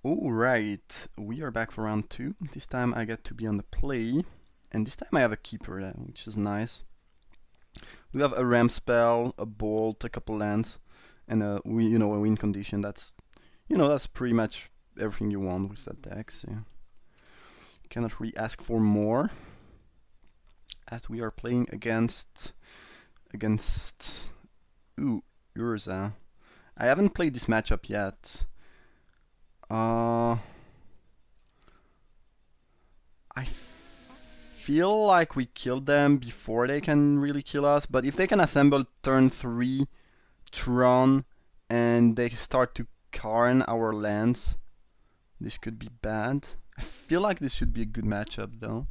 Alright, we are back for round 2. This time I get to be on the play, and this time I have a keeper, which is nice. We have a ramp spell, a bolt, a couple lands, and a win condition. That's pretty much everything you want with that deck. So you cannot really ask for more, as we are playing against Urza. I haven't played this matchup yet. I feel like we killed them before they can really kill us, but if they can assemble turn 3 Tron and they start to Karn our lands, this could be bad. I feel like this should be a good matchup though.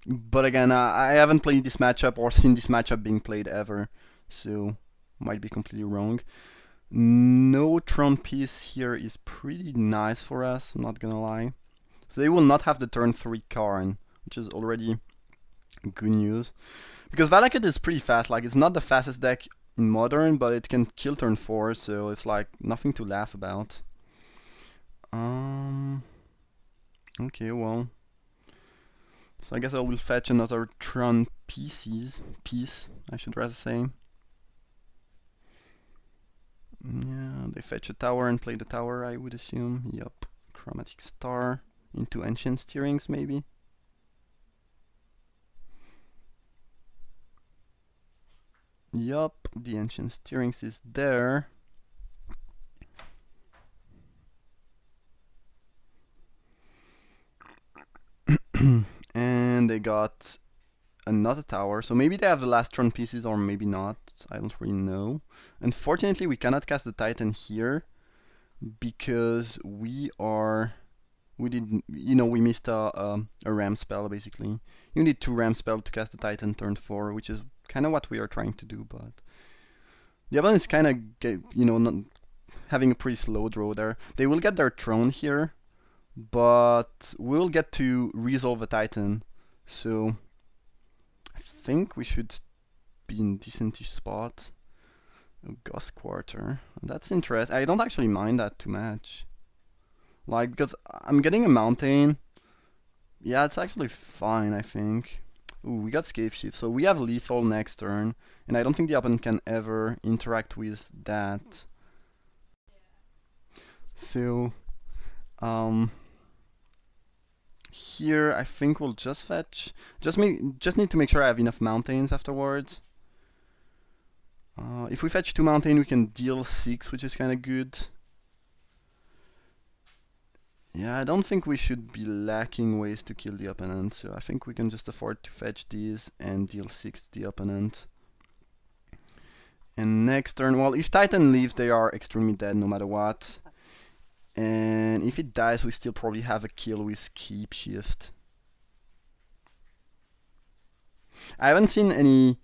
But again, I haven't played this matchup or seen this matchup being played ever, so might be completely wrong. No Tron piece here is pretty nice for us, I'm not gonna lie. So they will not have the turn 3 Karn, which is already good news. Because Valakut is pretty fast, like it's not the fastest deck in Modern, but it can kill turn 4, so it's like nothing to laugh about. Okay, well. So I guess I will fetch another Tron piece, I should rather say. Yeah, they fetch a tower and play the tower, I would assume. Yup. Chromatic Star into Ancient Steerings, maybe. Yup, the Ancient Steerings is there. And they got another tower, so maybe they have the last turn pieces or maybe not, I don't really know. Unfortunately we cannot cast the Titan here because we missed a ram spell basically. You need 2 ram spells to cast the Titan turn 4, which is kind of what we are trying to do, but the opponent is kind of not having a pretty slow draw there. They will get their throne here, but we'll get to resolve a Titan, so I think we should be in decentish spot. A Ghost Quarter, that's interesting. I don't actually mind that too much, like, because I'm getting a mountain. Yeah, it's actually fine, I think. Ooh, we got Scapeshift, so we have lethal next turn, and I don't think the opponent can ever interact with that. So, here I think we'll just fetch. Just need to make sure I have enough mountains afterwards. If we fetch 2 mountains, we can deal 6, which is kind of good. Yeah, I don't think we should be lacking ways to kill the opponent, so I think we can just afford to fetch these and deal 6 to the opponent. And next turn, well, if Titan leaves, they are extremely dead no matter what. And if it dies, we still probably have a kill with Keep Shift. I haven't seen any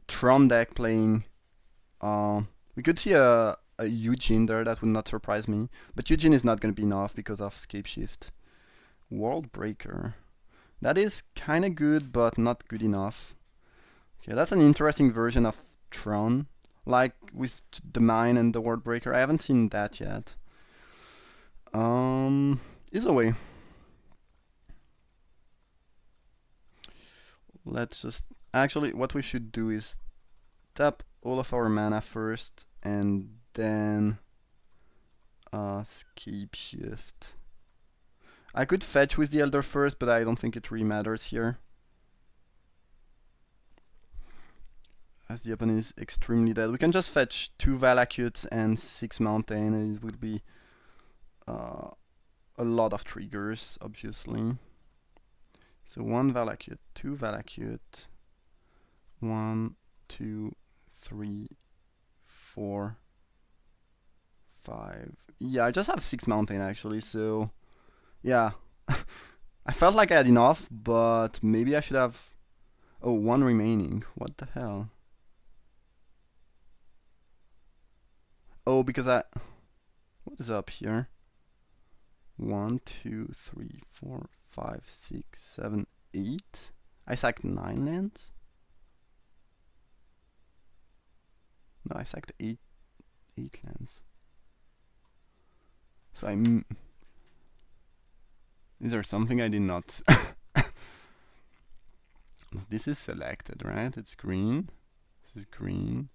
Tron deck playing. We could see a Eugene there, that would not surprise me. But Eugene is not going to be enough because of Scapeshift. World Breaker. That is kind of good, but not good enough. Okay, that's an interesting version of Tron. Like with the Mine and the World Breaker. I haven't seen that yet. Either way. Let's just... Actually, what we should do is tap all of our mana first and then Scapeshift. I could fetch with the Elder first, but I don't think it really matters here, as the opponent is extremely dead. We can just fetch 2 Valakut and 6 Mountain, and it will be a lot of triggers, obviously. So 1 Valakut, 2 Valakut, 1, 2, 3, 4, 5. Yeah, I just have 6 mountain actually, so yeah. I felt like I had enough, but maybe I should have... Oh, 1 remaining. What the hell? Oh, because I... What is up here? 1, 2, 3, 4, 5, 6, 7, 8. I sacked 9 lands? No, I sacked 8 lands. So is there something I did not? This is selected, right? It's green. This is green.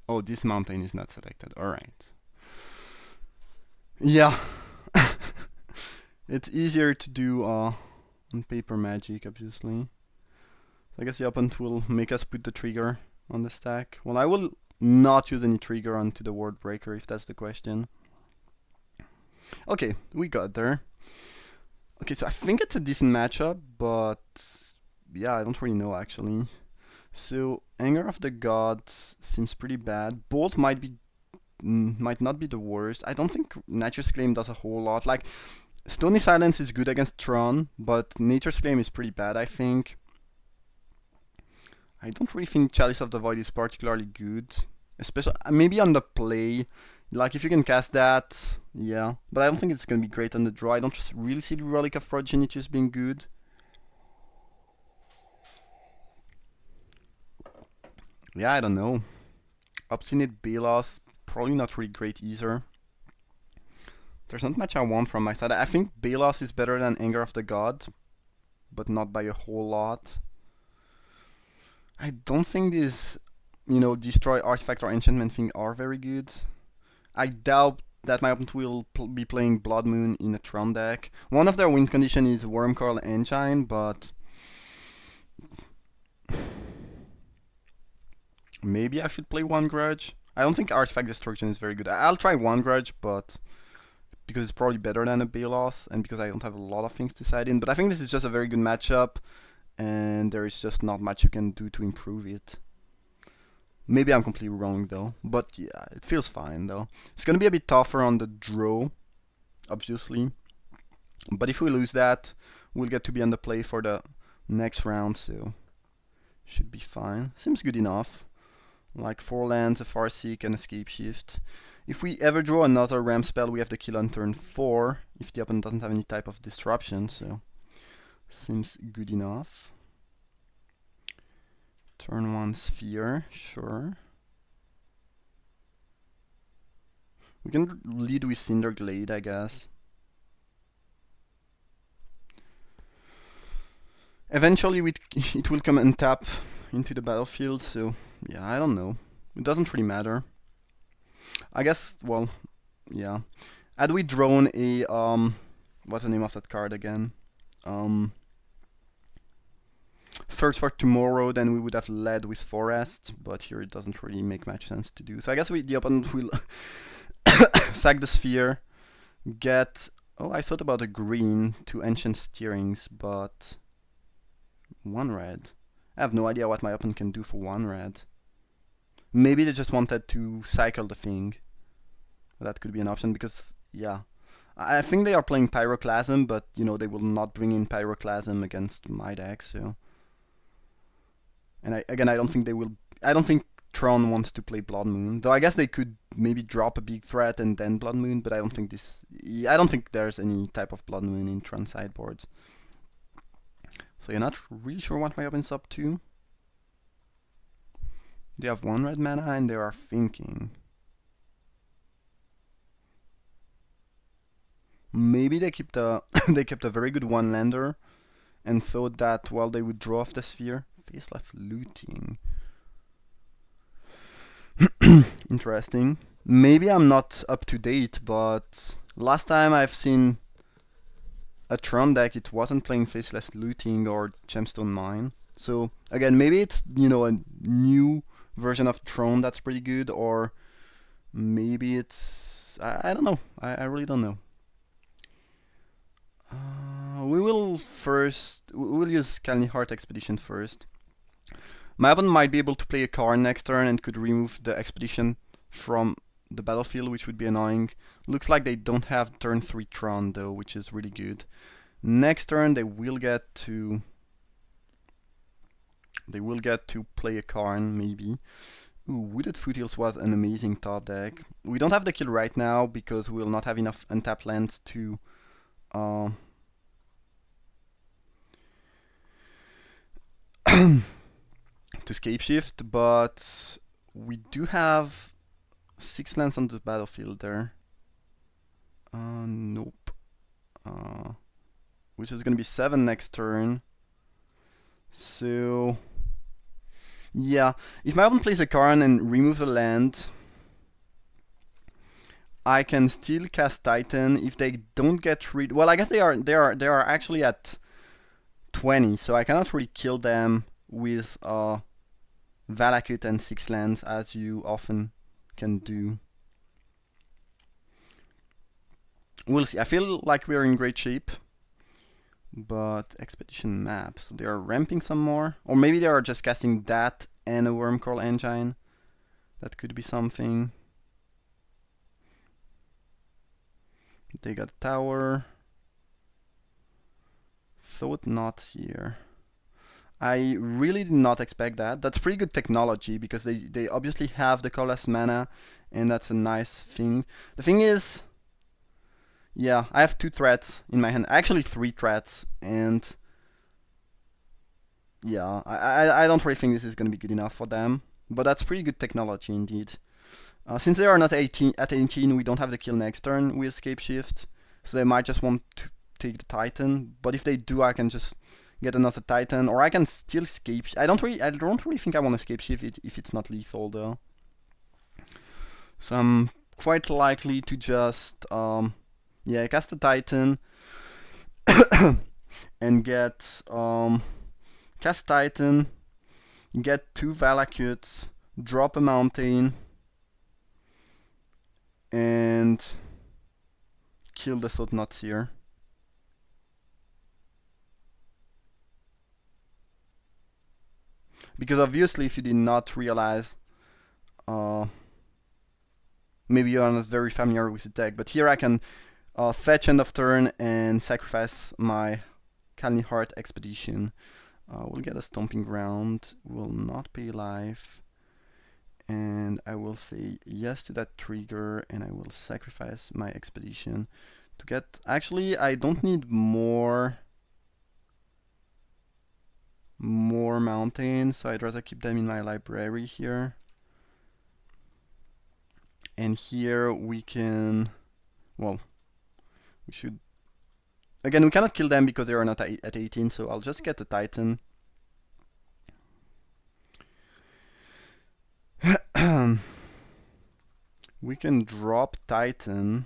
Oh, this mountain is not selected. Alright. Yeah. It's easier to do on paper magic, obviously. So I guess the opponent will make us put the trigger on the stack. Well, I will not use any trigger onto the word breaker if that's the question. Okay, we got there. Okay, so I think it's a decent matchup, but yeah, I don't really know actually. So Anger of the Gods seems pretty bad. Bolt might not be the worst. I don't think Nature's Claim does a whole lot. Like Stony Silence is good against Tron, but Nature's Claim is pretty bad, I think. I don't really think Chalice of the Void is particularly good, especially maybe on the play. Like if you can cast that, yeah. But I don't think it's gonna be great on the draw. I don't really see the Relic of Progenitus being good. Yeah, I don't know. Obstinate Belos, probably not really great either. There's not much I want from my side. I think Belos is better than Anger of the Gods, but not by a whole lot. I don't think these, destroy artifact or enchantment thing are very good. I doubt that my opponent will be playing Blood Moon in a Tron deck. One of their win condition is Wormcoil Engine, but maybe I should play One Grudge. I don't think Artifact Destruction is very good. I'll try One Grudge, but because it's probably better than a Belos, and because I don't have a lot of things to side in. But I think this is just a very good matchup, and there is just not much you can do to improve it. Maybe I'm completely wrong though, but yeah, it feels fine though. It's gonna be a bit tougher on the draw, obviously. But if we lose that, we'll get to be on the play for the next round, so should be fine. Seems good enough. Like 4 lands, a Farseek, and Escape Shift. If we ever draw another Ram spell, we have the kill on turn 4, if the opponent doesn't have any type of disruption, so seems good enough. Turn 1 Sphere, sure. We can lead with Cinderglade, I guess. Eventually it will come and tap into the battlefield, so yeah, I don't know. It doesn't really matter. I guess, well, yeah. Had we drawn a, what's the name of that card again? Search for Tomorrow, then we would have led with Forest, but here it doesn't really make much sense to do. So I guess the opponent will sack the Sphere, get... Oh, I thought about a green to Ancient Steerings, but... 1 red. I have no idea what my opponent can do for 1 red. Maybe they just wanted to cycle the thing. That could be an option because, yeah. I think they are playing Pyroclasm, but, they will not bring in Pyroclasm against my deck, so... And I don't think they will... I don't think Tron wants to play Blood Moon. Though I guess they could maybe drop a big threat and then Blood Moon, but I don't think this... I don't think there's any type of Blood Moon in Tron sideboards. So you're not really sure what my opponent's up to. They have 1 red mana and they are thinking. Maybe they kept a they kept a very good 1-lander and thought that they would draw off the Sphere. Faceless Looting. Interesting. Maybe I'm not up to date, but last time I've seen a Tron deck, it wasn't playing Faceless Looting or Gemstone Mine. So again, maybe it's a new version of Tron that's pretty good, or maybe it's I don't know. I really don't know. We will use Kalni Heart Expedition first. My opponent might be able to play a card next turn and could remove the expedition from the battlefield, which would be annoying. Looks like they don't have turn 3 Tron though, which is really good. Next turn they will get to play a Karn, maybe. Ooh, Wooded Foothills was an amazing top deck. We don't have the kill right now because we will not have enough untapped lands to to Scape Shift, but we do have 6 lands on the battlefield there. Nope. Which is gonna be 7 next turn. So yeah, if my opponent plays a card and removes a land, I can still cast Titan if they don't get rid. Well, I guess they are actually at 20, so I cannot really kill them with Valakut and 6 lands as you often can do. We'll see. I feel like we're in great shape. But expedition maps, so they are ramping some more, or maybe they are just casting that and a Wormcoil Engine. That could be something. They got a tower. Thought not here. I really did not expect that. That's pretty good technology because they obviously have the colorless mana, and that's a nice thing. The thing is, yeah, I have 2 threats in my hand. Actually 3 threats, and yeah, I don't really think this is going to be good enough for them. But that's pretty good technology indeed. Since they are not at 18, we don't have the kill next turn with Escape Shift, so they might just want to take the Titan. But if they do, I can just get another Titan, or I can still Escape. I don't really think I want to Escape Shift if it's not lethal though. So I'm quite likely to just yeah, cast a Titan and get cast Titan, get 2 Valakuts, drop a mountain, and kill the Thought-Knot Seer. Because obviously, if you did not realize, maybe you're not very familiar with the deck, but here I can fetch end of turn and sacrifice my Kalni Heart Expedition. We'll get a Stomping Ground, will not pay life, and I will say yes to that trigger, and I will sacrifice my Expedition to get... Actually, I don't need more mountains, so I'd rather keep them in my library here. And here we can... well, we should... Again, we cannot kill them because they are not at 18, so I'll just get the Titan. We can drop Titan.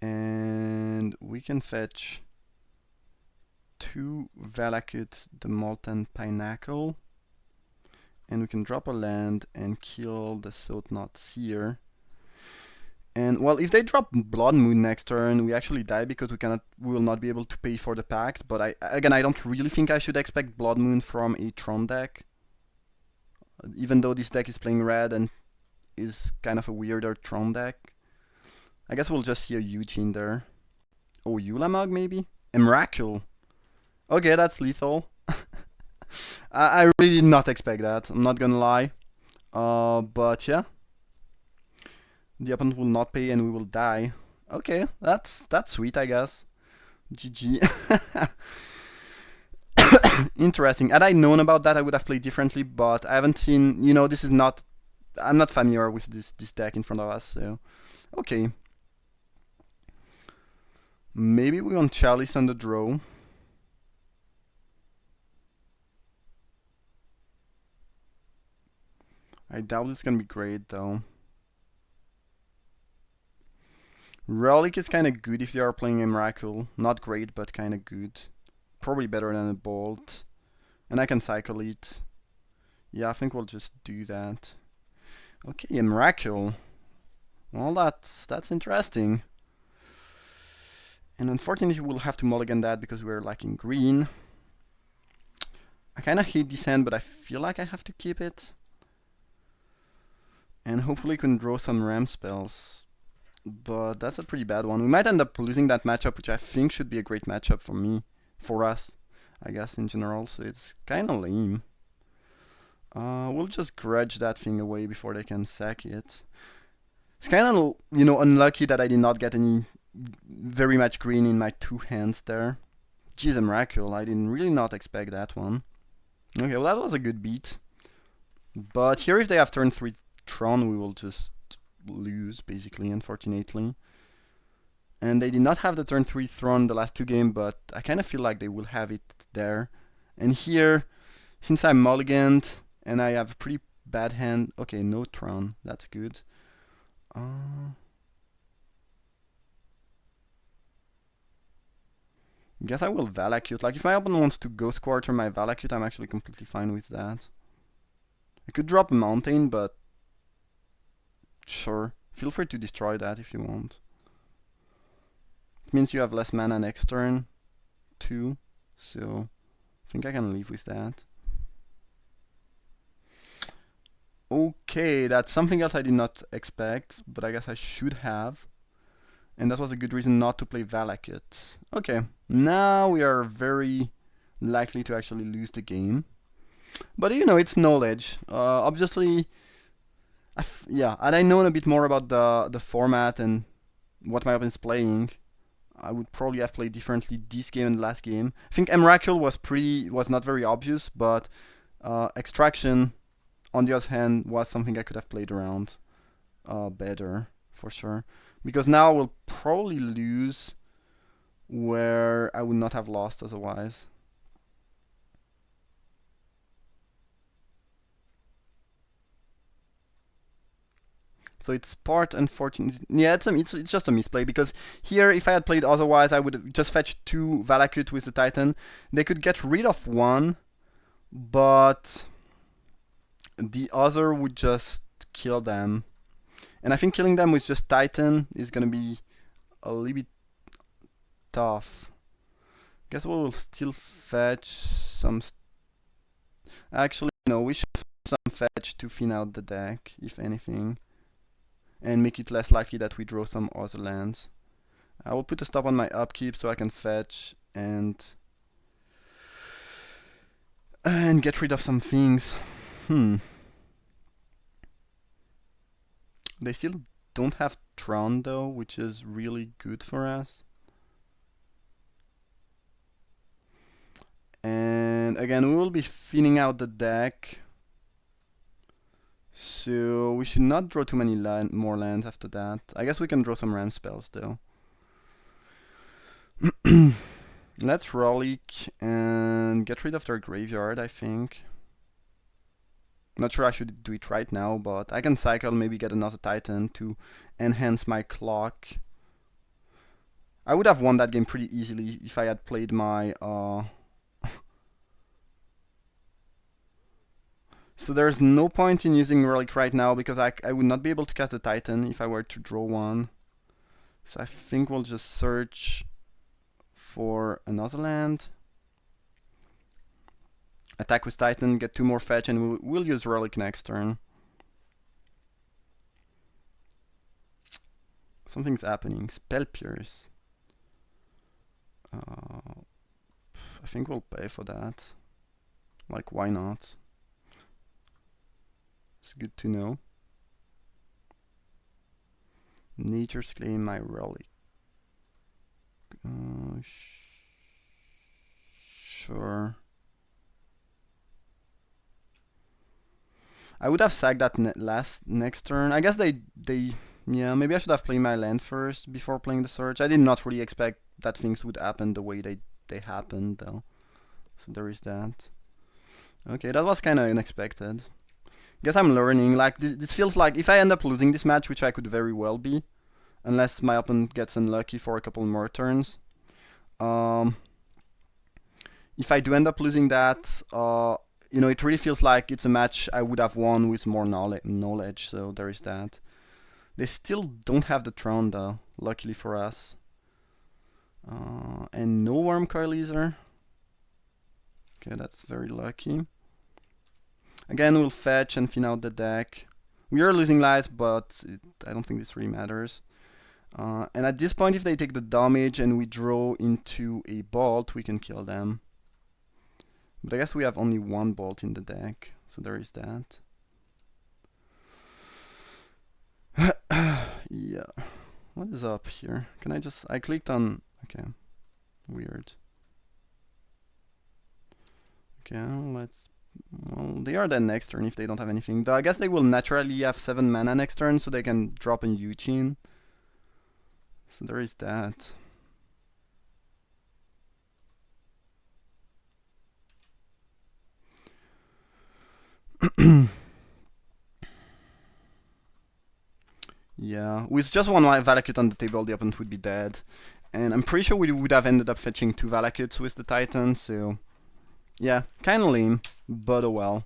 And we can fetch 2 Valakut, the Molten Pinnacle. And we can drop a land and kill the Thought-Knot Seer. And well, if they drop Blood Moon next turn, we actually die because we will not be able to pay for the pact. But I don't really think I should expect Blood Moon from a Tron deck. Even though this deck is playing red and is kind of a weirder Tron deck. I guess we'll just see a Eugene there. Oh, Yulamog maybe? Emrakul. Okay, that's lethal. I really did not expect that, I'm not gonna lie. But yeah. The opponent will not pay and we will die. Okay, that's sweet, I guess. GG. Interesting. Had I known about that, I would have played differently, but I haven't seen... You know, this is not... I'm not familiar with this deck in front of us, so... Okay. Maybe we want Chalice on the draw. I doubt it's gonna be great, though. Relic is kinda good if they are playing a Miracle. Not great, but kinda good. Probably better than a Bolt. And I can cycle it. Yeah, I think we'll just do that. Okay, a Miracle. Well, that's interesting. And unfortunately we'll have to mulligan that because we're lacking green. I kinda hate this hand, but I feel like I have to keep it. And hopefully we can draw some Ram spells. But that's a pretty bad one. We might end up losing that matchup, which I think should be a great matchup for me. For us, I guess, in general. So it's kinda lame. We'll just grudge that thing away before they can sack it. It's kinda, you know, unlucky that I did not get any very much green in my 2 hands there. Jeez, a miracle. I didn't really not expect that one. Okay, well that was a good beat. But here if they have turn 3 Tron, we will just lose, basically, unfortunately. And they did not have the turn 3 Tron the last two games, but I kind of feel like they will have it there. And here, since I'm mulliganed, and I have a pretty bad hand... Okay, no Tron, that's good. Guess I will Valakut. Like, if my opponent wants to Ghost Quarter my Valakut, I'm actually completely fine with that. I could drop a Mountain, but... Sure. Feel free to destroy that if you want. It means you have less mana next turn, too. So, I think I can live with that. Okay, that's something else I did not expect, but I guess I should have. And that was a good reason not to play Valakut. Okay, now we are very likely to actually lose the game. But you know, it's knowledge. Obviously, yeah, had I known a bit more about the format and what my opponent's playing, I would probably have played differently this game and the last game. I think Emrakul was not very obvious, but Extraction, on the other hand, was something I could have played around better, for sure. Because now I will probably lose where I would not have lost otherwise. So it's part unfortunate. Yeah, it's just a misplay, because here, if I had played otherwise, I would have just fetched 2 Valakut with the Titan. They could get rid of one, but the other would just kill them. And I think killing them with just Titan is gonna be a little bit tough. Guess we will still fetch some... Actually, no, we should some fetch to thin out the deck, if anything. And make it less likely that we draw some other lands. I will put a stop on my upkeep so I can fetch and get rid of some things. They still don't have Tron though, which is really good for us. And again, we will be thinning out the deck. So we should not draw too many more lands after that. I guess we can draw some Ram spells though. Let's Rollick and get rid of their graveyard, I think. Not sure I should do it right now, but I can cycle, maybe get another Titan to enhance my clock. I would have won that game pretty easily if I had played my... So there's no point in using Relic right now, because I would not be able to cast the Titan if I were to draw one. So I think we'll just search for another land. Attack with Titan, get 2 more fetch, and we'll use Relic next turn. Something's happening. Spell Pierce. I think we'll pay for that. Like, why not? It's good to know. Nature's Claim, my Relic. Sure. I would have sacked that next turn. I guess they yeah, maybe I should have played my land first before playing the search. I did not really expect that things would happen the way they happened though. So there is that. Okay, that was kind of unexpected. Guess I'm learning. Like, this feels like if I end up losing this match, which I could very well be, unless my opponent gets unlucky for a couple more turns. If I do end up losing that, you know, it really feels like it's a match I would have won with more knowledge, so there is that. They still don't have the Tron though, luckily for us. And no Worm Coil either. Okay, that's very lucky. Again, we'll fetch and thin out the deck. We are losing lives, but I don't think this really matters. And at this point, if they take the damage and we draw into a bolt, we can kill them. But I guess we have only 1 bolt in the deck, so there is that. Yeah. What is up here? Can I clicked on... Okay. Weird. Okay, let's Well, they are dead next turn if they don't have anything. Though I guess they will naturally have 7 mana next turn, so they can drop a Eugene. So there is that. Yeah, with just one Valakut on the table, the opponent would be dead. And I'm pretty sure we would have ended up fetching 2 Valakuts with the Titan, so... yeah, kinda lame, but oh well.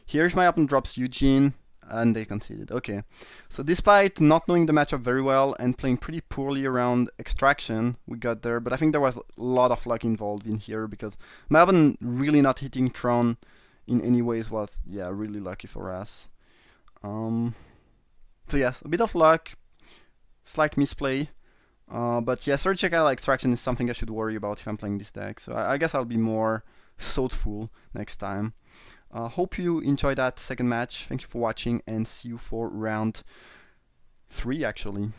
Here if my opponent drops Eugene, and they conceded. Okay, so despite not knowing the matchup very well and playing pretty poorly around extraction, we got there. But I think there was a lot of luck involved in here because my opponent really not hitting Tron in any ways was, yeah, really lucky for us. So yes, a bit of luck, slight misplay. But yeah, surgical extraction is something I should worry about if I'm playing this deck. So I guess I'll be more thoughtful next time. Hope you enjoyed that second match. Thank you for watching and see you for round 3 actually.